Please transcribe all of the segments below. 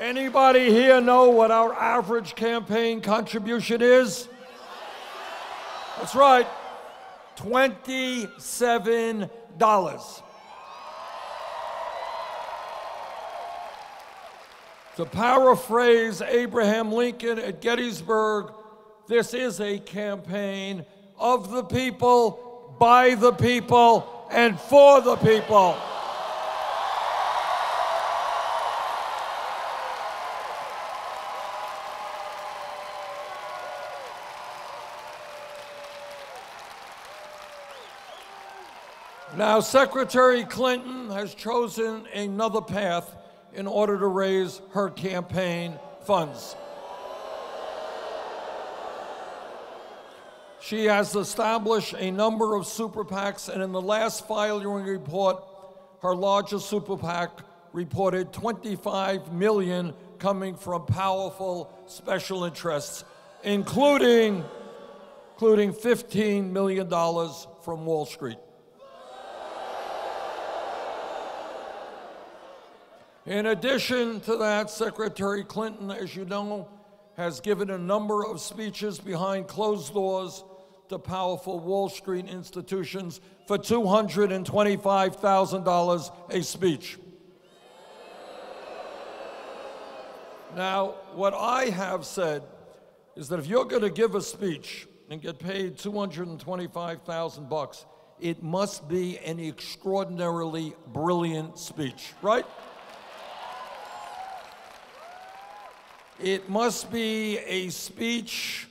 Anybody here know what our average campaign contribution is? That's right, $27. To paraphrase Abraham Lincoln at Gettysburg, this is a campaign of the people, by the people, and for the people. Now, Secretary Clinton has chosen another path in order to raise her campaign funds. She has established a number of super PACs, and in the last filing report, her largest super PAC reported $25 million coming from powerful special interests, including $15 million from Wall Street. In addition to that, Secretary Clinton, as you know, has given a number of speeches behind closed doors to powerful Wall Street institutions for $225,000 a speech. Now, what I have said is that if you're going to give a speech and get paid $225,000, it must be an extraordinarily brilliant speech, right? It must be a speech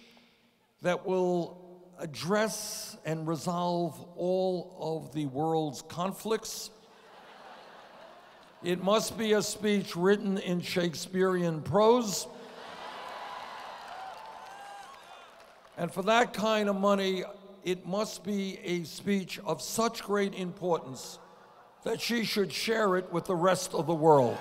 that will address and resolve all of the world's conflicts. It must be a speech written in Shakespearean prose. And for that kind of money, it must be a speech of such great importance that she should share it with the rest of the world.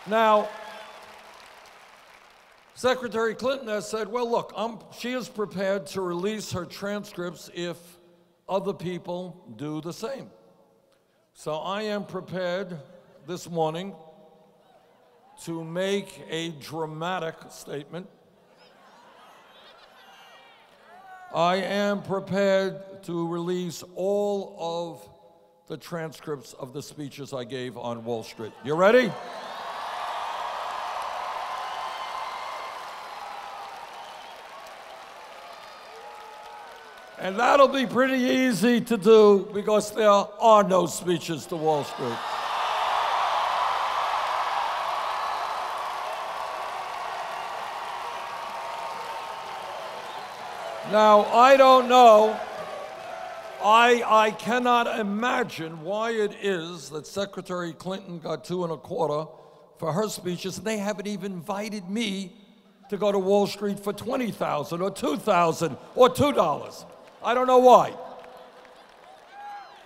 Now, Secretary Clinton has said, well, look, she is prepared to release her transcripts if other people do the same. So I am prepared this morning to make a dramatic statement. I am prepared to release all of the transcripts of the speeches I gave on Wall Street. You ready? And that'll be pretty easy to do because there are no speeches to Wall Street. Now, I don't know, I cannot imagine why it is that Secretary Clinton got $2.25 for her speeches, and they haven't even invited me to go to Wall Street for $20,000 or $2,000 or $2. I don't know why.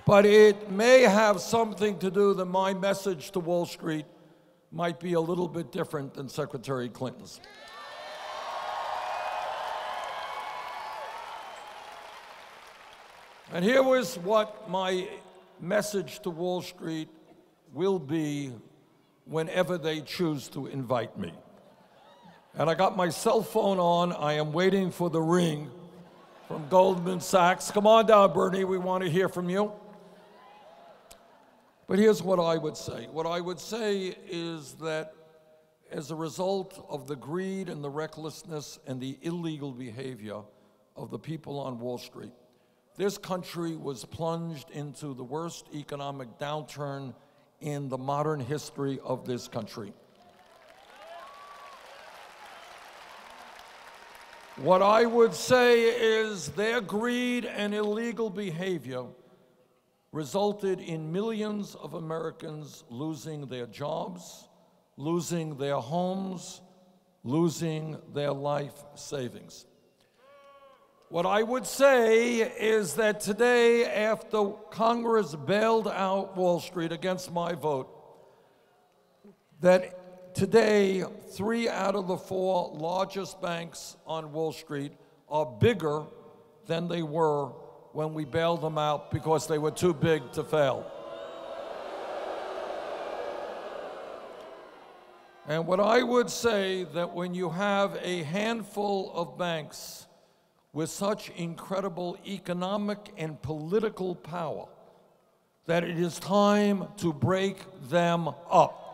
But it may have something to do that my message to Wall Street might be a little bit different than Secretary Clinton's. And here was what my message to Wall Street will be whenever they choose to invite me. And I got my cell phone on. I am waiting for the ring from Goldman Sachs. Come on down, Bernie, we want to hear from you. But here's what I would say. What I would say is that as a result of the greed and the recklessness and the illegal behavior of the people on Wall Street, this country was plunged into the worst economic downturn in the modern history of this country. What I would say is their greed and illegal behavior resulted in millions of Americans losing their jobs, losing their homes, losing their life savings. What I would say is that today, after Congress bailed out Wall Street against my vote, that today, 3 out of the 4 largest banks on Wall Street are bigger than they were when we bailed them out because they were too big to fail. And what I would say that when you have a handful of banks with such incredible economic and political power, that it is time to break them up.